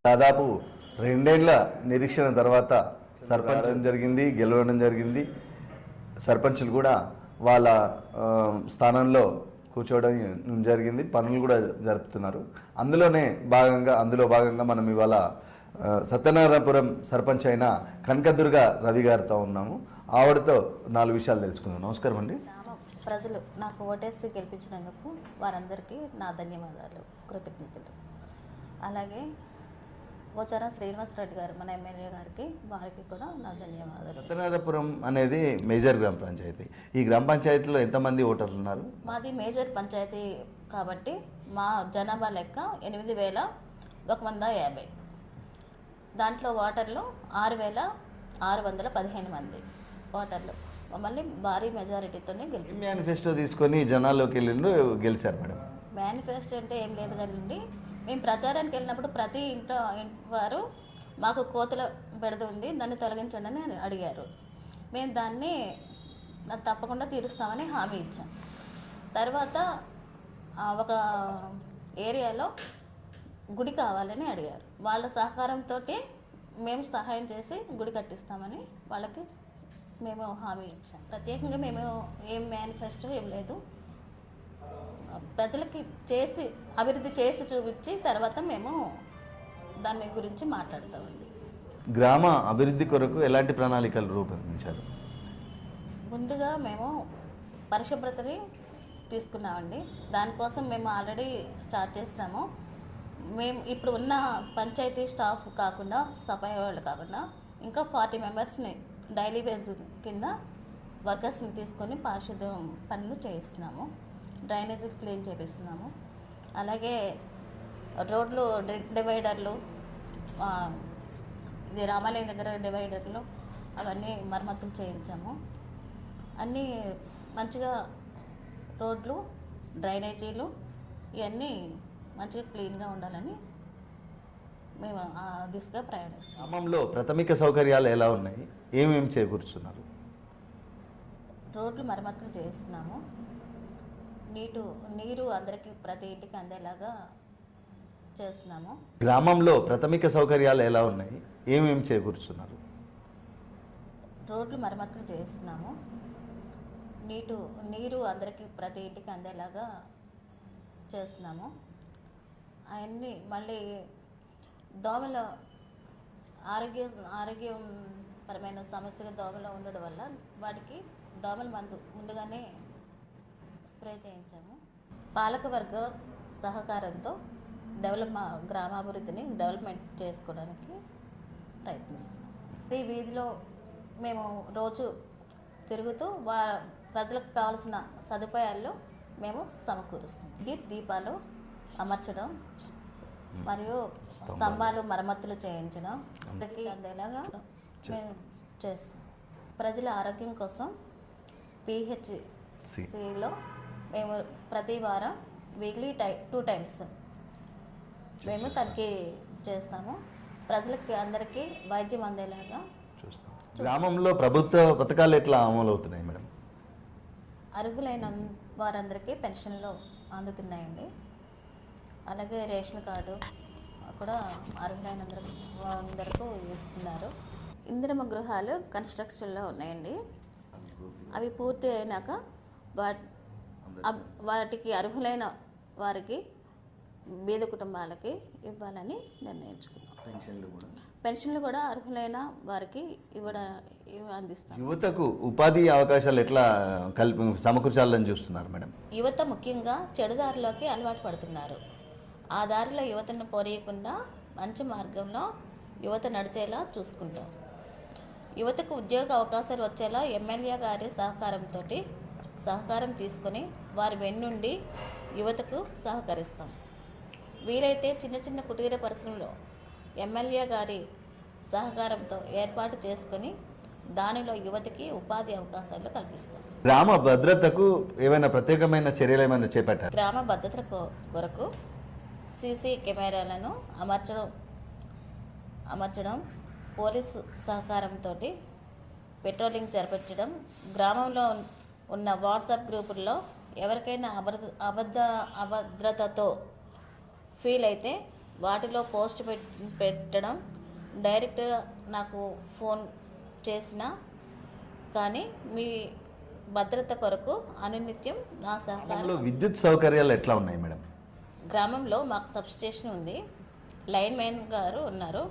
దాదాపు 2 ఏళ్ల నిరీక్షణ తర్వాత సర్పంచ్ జరిగింది, గెలవడం జరిగింది. సర్పంచులు కూడా వాళ్ళ స్థానంలో కూర్చోవడం జరిగింది, పనులు కూడా జరుపుతున్నారు. అందులో భాగంగా మనం ఇవాళ సత్యనారాయణపురం సర్పంచ్ అయిన కనకదుర్గ రవి గారితో ఉన్నాము. ఆవిడతో 4 విషయాలు తెలుసుకుందాం. నమస్కారం అండి. ప్రజలు నాకు ఓటేసి గెలిపించినందుకు వారందరికీ నా ధన్యవాదాలు, కృతజ్ఞతలు. అలాగే పోచారం శ్రీనివాసరెడ్డి గారు మన ఎమ్మెల్యే గారికి, వారికి కూడా నా ధన్యవాదాలు. సత్యనారాయణపురం అనేది మేజర్ గ్రామ పంచాయతీ. ఈ గ్రామ పంచాయతీలో ఎంతమంది ఓటర్లు ఉన్నారు? మాది మేజర్ పంచాయతీ కాబట్టి మా జనాభా లెక్క 8,150. దాంట్లో ఓటర్లు 6,615 మంది ఓటర్లు. మమ్మల్ని భారీ మెజారిటీతోనే గెలిచి మేనిఫెస్టో తీసుకొని జనాల్లోకి వెళ్ళిండ్రు, గెలిచారు మేడం. మేనిఫెస్టో అంటే ఏం లేదు కానండి, మేము ప్రచారానికి వెళ్ళినప్పుడు ప్రతి ఇంటి వారు మాకు కోతుల బెడద ఉంది, దాన్ని తొలగించండి అని అడిగారు. మేము దాన్ని తప్పకుండా తీరుస్తామని హామీ ఇచ్చాం. తర్వాత ఒక ఏరియాలో గుడి కావాలని అడిగారు. వాళ్ళ సహకారంతో మేము సహాయం చేసి గుడి కట్టిస్తామని వాళ్ళకి మేము హామీ ఇచ్చాం. ప్రత్యేకంగా మేము ఏం మేనిఫెస్టో ఏం లేదు, ప్రజలకి అభివృద్ధి చేసి చూపించి తర్వాత మేము దాని గురించి మాట్లాడతామండి. గ్రామ అభివృద్ధి కొరకు ఎలాంటి ప్రణాళికలు రూపొందించారు? ముందుగా మేము పరిశుభ్రతని తీసుకున్నామండి. దానికోసం మేము ఆల్రెడీ స్టార్ట్ చేసాము. మేము ఇప్పుడు ఉన్న పంచాయతీ స్టాఫ్ కాకుండా, సఫాయి వాళ్ళు కాకుండా ఇంకా 40 మెంబర్స్ని డైలీ బేస్ కింద వర్కర్స్ని తీసుకొని పారిశుద్ధ్యం పనులు చేయిస్తున్నాము. Drainage clean చేపిస్తున్నాము. అలాగే రోడ్లు డివైడర్లు, ఇది రామాలయం దగ్గర డివైడర్లు అవన్నీ మరమ్మతులు చేయించాము. అన్నీ మంచిగా రోడ్లు, డ్రైనేజీలు ఇవన్నీ మంచిగా క్లీన్గా ఉండాలని మేము ఆ దిశగా ప్రయాణిస్తాం. గ్రామంలో ప్రాథమిక సౌకర్యాలు ఎలా ఉన్నాయి, ఏమేమి చేకూరుస్తున్నారు? రోడ్లు మరమ్మతులు చేస్తున్నాము. నీరు అందరికీ ప్రతి ఇంటికి అందేలాగా చేస్తున్నాము. గ్రామంలో ప్రాథమిక సౌకర్యాలు ఎలా ఉన్నాయి, ఏమేమి చేకూరుస్తున్నారు? రోడ్లు మరమ్మతులు చేస్తున్నాము. నీరు అందరికీ ప్రతి ఇంటికి అందేలాగా చేస్తున్నాము. అవన్నీ మళ్ళీ దోమల ఆరోగ్యపరమైన సమస్యగా దోమలు ఉండడం వల్ల వాటికి దోమల మందు ముందుగానే స్ప్రే చేయించాము. పాలకవర్గ సహకారంతో గ్రామాభివృద్ధిని డెవలప్మెంట్ చేసుకోవడానికి ప్రయత్నిస్తున్నాం. ఈ వీధిలో మేము రోజు తిరుగుతూ ప్రజలకు కావాల్సిన సదుపాయాల్లో మేము సమకూరుస్తాం. దీపాలు అమర్చడం మరియు స్తంభాలు మరమ్మతులు చేయించడం అందరికీ అందేలాగా మేము చేస్తాం. ప్రజల ఆరోగ్యం కోసం PHCలో మేము ప్రతి వారం వీక్లీ 2 టైమ్స్ మేము తనిఖీ చేస్తాము. ప్రజలకి అందరికీ వైద్యం అందేలాగా చూస్తాం. గ్రామంలో ప్రభుత్వ పథకాలు ఎట్లా అమలు అవుతున్నాయి మేడం? అర్హులైన వారందరికీ పెన్షన్లు అందుతున్నాయండి. అలాగే రేషన్ కార్డు, కూడా అర్హులైన అందరికీ ఇస్తున్నారు. ఇందిరమ్మ గృహాలు కన్స్ట్రక్షన్లో ఉన్నాయండి. అవి పూర్తి అయినాక వాటికి అర్హులైన వారికి, బీద కుటుంబాలకి ఇవ్వాలని నిర్ణయించుకున్నాం. పెన్షన్లు కూడా అర్హులైన వారికి అందిస్తాం. యువతకు ఉపాధి అవకాశాలు ఎట్లా సమకూర్చాలని చూస్తున్నారు మేడం? యువత ముఖ్యంగా చెడుదారిలోకి అలవాటు పడుతున్నారు. ఆ దారిలో యువతను పోనీయకుండా మంచి మార్గంలో యువత నడిచేలా చూసుకుంటాం. యువతకు ఉద్యోగ అవకాశాలు వచ్చేలా ఎమ్మెల్యే గారి సహకారం తీసుకొని వారి వెన్నుండి యువతకు సహకరిస్తాం. వీలైతే చిన్న చిన్న కుటీర పరిశ్రమలో ఎమ్మెల్యే గారి సహకారంతో ఏర్పాటు చేసుకొని దానిలో యువతకి ఉపాధి అవకాశాలు కల్పిస్తాం. గ్రామ భద్రతకు ఏమైనా ప్రత్యేకమైన చర్యలు ఏమైనా చేపట్టారు? గ్రామ భద్రత కొరకు సీసీ కెమెరాలను అమర్చడం, పోలీసు సహకారంతో పెట్రోలింగ్ జరిపించడం, గ్రామంలో ఉన్న వాట్సాప్ గ్రూపుల్లో ఎవరికైనా అభద్రతతో ఫీల్ అయితే వాటిలో పోస్ట్ పెట్టడం, డైరెక్ట్గా నాకు ఫోన్ చేసినా కానీ మీ భద్రత కొరకు అనునిత్యం నా సహకారం. విద్యుత్ సౌకర్యాలు ఎట్లా ఉన్నాయి మేడం? గ్రామంలో మాకు సబ్స్టేషన్ ఉంది. లైన్ మ్యాన్ గారు ఉన్నారు.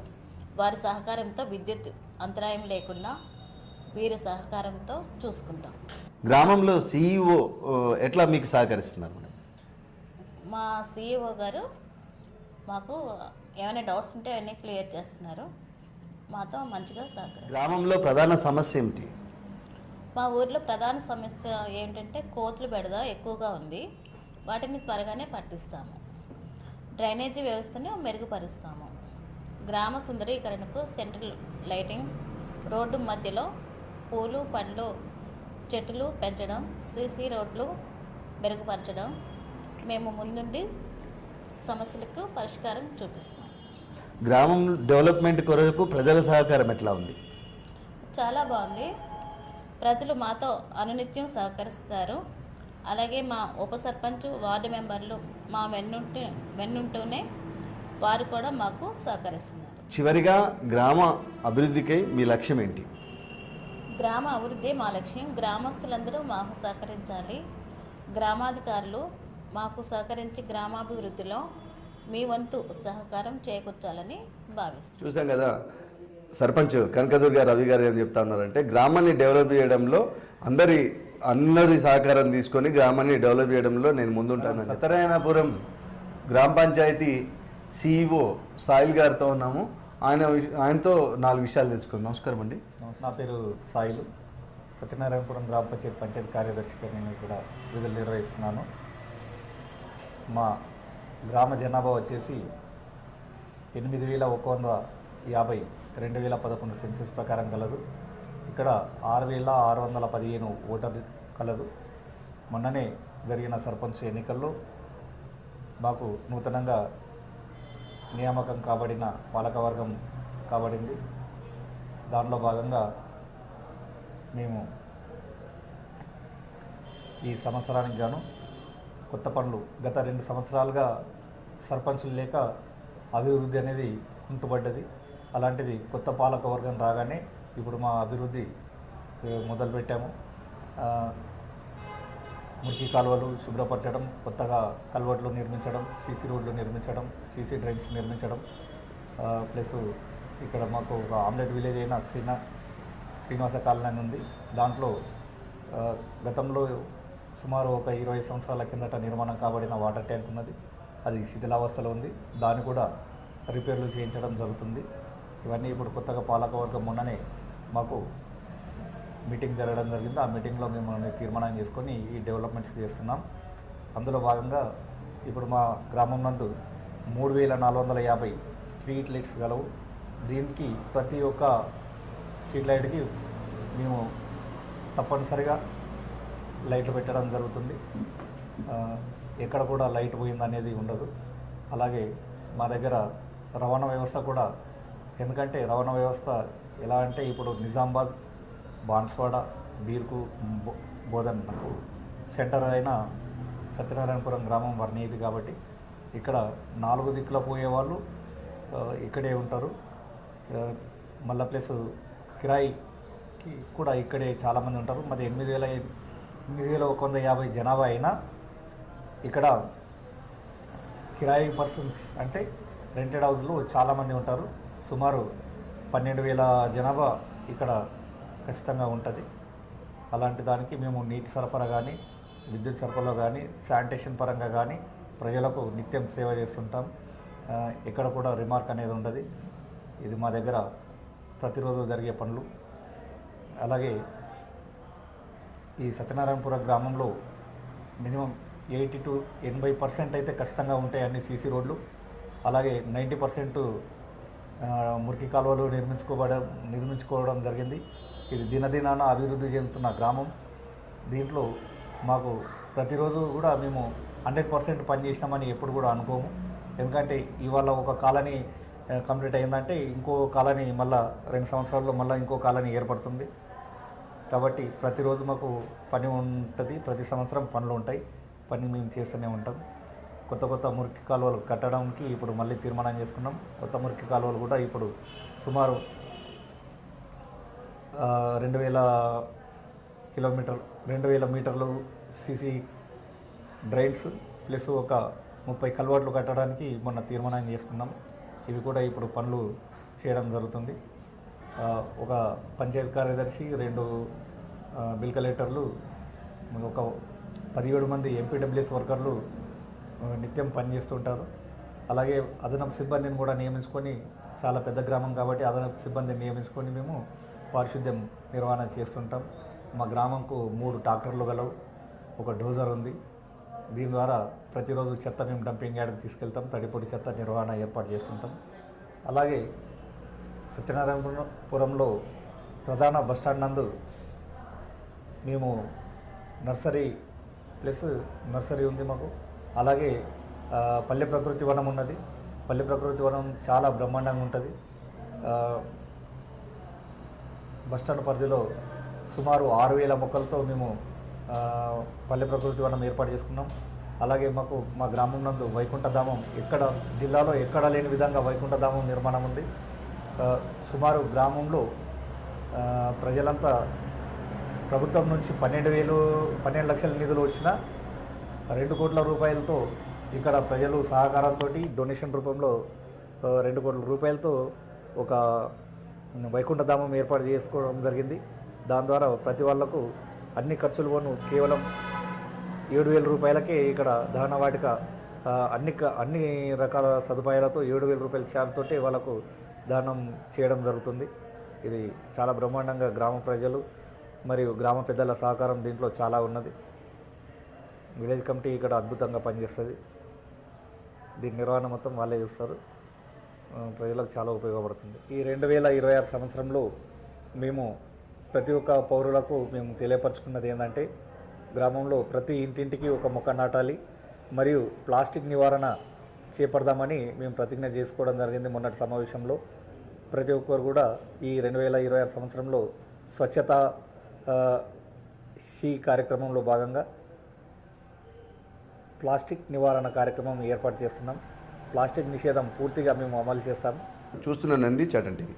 వారి సహకారంతో విద్యుత్ అంతరాయం లేకుండా వీరి సహకారంతో చూసుకుంటాం. గ్రామంలో సిఇఓ ఎట్లా మీకు సహకరిస్తున్నారు మేడం? మా సిఇఓ గారు మాకు ఏమైనా డౌట్స్ ఉంటే అవన్నీ క్లియర్ చేస్తున్నారు. మాతో మంచిగా సహకరిస్తారు. గ్రామంలో ప్రధాన సమస్య ఏమిటి? మా ఊర్లో ప్రధాన సమస్య ఏంటంటే కోతులు బెడద ఎక్కువగా ఉంది. వాటిని త్వరగానే పట్టిస్తాము. డ్రైనేజీ వ్యవస్థను మెరుగుపరుస్తాము. గ్రామ సుందరీకరణకు సెంట్రల్ లైటింగ్, రోడ్డు మధ్యలో పూలు పండ్లు చెట్లు పెంచడం, సీసీ రోడ్లు మెరుగుపరచడం మేము ముందుండి సమస్యలకు పరిష్కారం చూపిస్తాం. గ్రామం డెవలప్మెంట్ కొరకు ప్రజల సహకారం ఎట్లా ఉంది? చాలా బాగుంది. ప్రజలు మాతో అనునిత్యం సహకరిస్తారు. అలాగే మా ఉప సర్పంచ్, వార్డు మెంబర్లు మా వెన్నుంటూనే వారు కూడా మాకు సహకరిస్తున్నారు. చివరిగా గ్రామ అభివృద్ధికై మీ లక్ష్యం ఏంటి? గ్రామ అభివృద్ధి మా లక్ష్యం. గ్రామస్తులందరూ మాకు సహకరించాలి. గ్రామాధికారులు మాకు సహకరించి గ్రామాభివృద్ధిలో మీ వంతు సహకారం చేకూర్చాలని భావిస్తున్నాం. చూసాం కదా సర్పంచ్ కనకదుర్గ రవి గారు ఏం చెప్తా ఉన్నారంటే, గ్రామాన్ని డెవలప్ చేయడంలో అందరి సహకారం తీసుకొని గ్రామాన్ని డెవలప్ చేయడంలో నేను ముందుంటాను. సత్యనారాయణపురం గ్రామ పంచాయతీ సిఇఓ సాయిల్ గారితో ఉన్నాము. ఆయనతో 4 విషయాలు తెలుసుకుందాం. నమస్కారం అండి. నా పేరు సాయిలు. సత్యనారాయణపురం గ్రామ పంచాయతీ కార్యదర్శిగా నేను ఇక్కడ విధులు నిర్వహిస్తున్నాను. మా గ్రామ జనాభా వచ్చేసి 8,150 2011 సెన్సస్ ప్రకారం కలదు. ఇక్కడ 6,615 ఓటర్లు కలదు. మొన్ననే జరిగిన సర్పంచ్ ఎన్నికల్లో మాకు నూతనంగా నియామకం కాబడిన పాలకవర్గం కాబడింది. దానిలో భాగంగా మేము ఈ సంవత్సరానికి గాను కొత్త పనులు, గత 2 సంవత్సరాలుగా సర్పంచులు లేక అభివృద్ధి అనేది కుంటుపడ్డది. అలాంటిది కొత్త పాలకవర్గం రాగానే ఇప్పుడు మా అభివృద్ధి మొదలుపెట్టాము. మురికి కాలువలు శుభ్రపరచడం, కొత్తగా కల్వర్ట్లు నిర్మించడం, సీసీ రోడ్లు నిర్మించడం, సీసీ డ్రైన్స్ నిర్మించడం, ప్లస్ ఇక్కడ మాకు ఒక ఆమ్లెట్ విలేజ్ అయిన శ్రీనివాస కాలనీ ఉంది. దాంట్లో గతంలో సుమారు ఒక 20 సంవత్సరాల కిందట నిర్మాణం కాబడిన వాటర్ ట్యాంక్ ఉన్నది. అది శిథిలావస్థలో ఉంది. దాన్ని కూడా రిపేర్లు చేయించడం జరుగుతుంది. ఇవన్నీ ఇప్పుడు కొత్తగా పాలకవర్గం మొన్ననే మాకు మీటింగ్ జరగడం జరిగింది. ఆ మీటింగ్లో మేము తీర్మానం చేసుకొని ఈ డెవలప్మెంట్స్ చేస్తున్నాం. అందులో భాగంగా ఇప్పుడు మా గ్రామం నందు 3,450 స్ట్రీట్ లైట్స్ గలవు. దీనికి ప్రతి ఒక్క స్ట్రీట్ లైట్కి మేము తప్పనిసరిగా లైట్లు పెట్టడం జరుగుతుంది. ఎక్కడ కూడా లైట్ పోయిందనేది ఉండదు. అలాగే మా దగ్గర రవాణా వ్యవస్థ కూడా, ఎందుకంటే రవాణా వ్యవస్థ ఎలా అంటే ఇప్పుడు నిజామాబాద్, బాన్స్వాడ, బీర్కు, బోధనకు సెంటర్ అయిన సత్యనారాయణపురం గ్రామం వర్ణీయది కాబట్టి ఇక్కడ 4 దిక్కుల పోయేవాళ్ళు ఇక్కడే ఉంటారు. ఆ, మళ్ళా ప్లస్ కిరాయికి కూడా ఇక్కడే చాలామంది ఉంటారు. మాది 8,150 జనాభా అయినా ఇక్కడ కిరాయి పర్సన్స్ అంటే రెంటెడ్ హౌస్లు చాలామంది ఉంటారు. సుమారు 12,000 జనాభా ఇక్కడ ఖచ్చితంగా ఉంటుంది. అలాంటి దానికి మేము నీటి సరఫరా కానీ, విద్యుత్ సరఫరా కానీ, శానిటేషన్ పరంగా కానీ ప్రజలకు నిత్యం సేవ చేస్తుంటాం. ఎక్కడ కూడా రిమార్క్ అనేది ఉండదు. ఇది మా దగ్గర ప్రతిరోజు జరిగే పనులు. అలాగే ఈ సత్యనారాయణపురం గ్రామంలో మినిమం 80 to 80% అయితే ఖచ్చితంగా ఉంటాయి అన్ని సీసీ రోడ్లు. అలాగే 90% మురికి కాలువలు నిర్మించుకోవడం జరిగింది. ఇది దినదినాన అభివృద్ధి చెందుతున్న గ్రామం. దీంట్లో మాకు ప్రతిరోజు కూడా మేము 100% పని చేసినామని ఎప్పుడు కూడా అనుకోము. ఎందుకంటే ఇవాళ ఒక కాలనీ కంప్లీట్ అయిందంటే ఇంకో కాలనీ మళ్ళీ 2 సంవత్సరాల్లో మళ్ళీ ఇంకో కాలనీ ఏర్పడుతుంది. కాబట్టి ప్రతిరోజు మాకు పని ఉంటుంది. ప్రతి సంవత్సరం పనులు ఉంటాయి. పని మేము చేస్తూనే ఉంటాం. కొత్త కొత్త మురికి కాలువలు కట్టడానికి ఇప్పుడు మళ్ళీ తీర్మానం చేసుకున్నాం. కొత్త మురికి కాలువలు కూడా ఇప్పుడు సుమారు 2,000 మీటర్లు సీసీ డ్రైన్స్ ప్లస్ ఒక 30 కల్వర్ట్లు కట్టడానికి మొన్న తీర్మానం చేసుకున్నాం. ఇవి కూడా ఇప్పుడు పనులు చేయడం జరుగుతుంది. ఒక పంచాయతీ కార్యదర్శి, 2 బిల్ కలెక్టర్లు, ఒక 17 మంది ఎంపీడబ్ల్యూఎస్ వర్కర్లు నిత్యం పనిచేస్తుంటారు. అలాగే అదనపు సిబ్బందిని కూడా నియమించుకొని, చాలా పెద్ద గ్రామం కాబట్టి అదనపు సిబ్బందిని నియమించుకొని మేము పారిశుద్ధ్యం నిర్వహణ చేస్తుంటాం. మా గ్రామంకు 3 ట్రాక్టర్లు గలవు, ఒక డోజర్ ఉంది. దీని ద్వారా ప్రతిరోజు చెత్త మేము డంపింగ్ యార్డ్కి తీసుకెళ్తాం. తడిపొడి చెత్త నిర్వహణ ఏర్పాటు చేస్తుంటాం. అలాగే సత్యనారాయణపురంలో ప్రధాన బస్టాండ్ నందు మేము నర్సరీ ఉంది మాకు. అలాగే పల్లె ప్రకృతి వనం ఉన్నది. పల్లె ప్రకృతి వనం చాలా బ్రహ్మాండంగా ఉంటుంది. బస్టాండ్ పరిధిలో సుమారు 6,000 మొక్కలతో మేము పల్లె ప్రకృతి వనం ఏర్పాటు చేసుకున్నాం. అలాగే మా గ్రామం నందు వైకుంఠధామం జిల్లాలో ఎక్కడ లేని విధంగా వైకుంఠధామం నిర్మాణం ఉంది. సుమారు గ్రామంలో ప్రజలంతా ప్రభుత్వం నుంచి 12 లక్షల నిధులు వచ్చిన 2 కోట్ల రూపాయలతో ఇక్కడ ప్రజలు సహకారంతో డొనేషన్ రూపంలో 2 కోట్ల రూపాయలతో ఒక వైకుంఠధామం ఏర్పాటు చేసుకోవడం జరిగింది. దాని ద్వారా ప్రతి వాళ్లకు అన్ని ఖర్చులు పోను కేవలం 7,000 రూపాయలకే ఇక్కడ దహన వాటిక అన్ని రకాల సదుపాయాలతో 7,000 రూపాయల ఛార్జ్తోటే వాళ్ళకు దానం చేయడం జరుగుతుంది. ఇది చాలా బ్రహ్మాండంగా గ్రామ ప్రజలు మరియు గ్రామ పెద్దల సహకారం దీంట్లో చాలా ఉన్నది. విలేజ్ కమిటీ ఇక్కడ అద్భుతంగా పనిచేస్తుంది. దీని నిర్వహణ మొత్తం వాళ్ళే చూస్తారు. ప్రజలకు చాలా ఉపయోగపడుతుంది. ఈ 2026 సంవత్సరంలో మేము ప్రతి ఒక్క పౌరులకు మేము తెలియపరచుకున్నది ఏంటంటే, గ్రామంలో ప్రతి ఇంటింటికి ఒక మొక్క నాటాలి మరియు ప్లాస్టిక్ నివారణ చేపడదామని మేము ప్రతిజ్ఞ చేసుకోవడం జరిగింది మొన్నటి సమావేశంలో. ప్రతి ఒక్కరు కూడా ఈ 2026 సంవత్సరంలో స్వచ్ఛత ఈ కార్యక్రమంలో భాగంగా ప్లాస్టిక్ నివారణ కార్యక్రమం ఏర్పాటు చేస్తున్నాం. ప్లాస్టిక్ నిషేధం పూర్తిగా మేము అమలు చేస్తాం. చూస్తున్నానండి చటన్ టీవీ.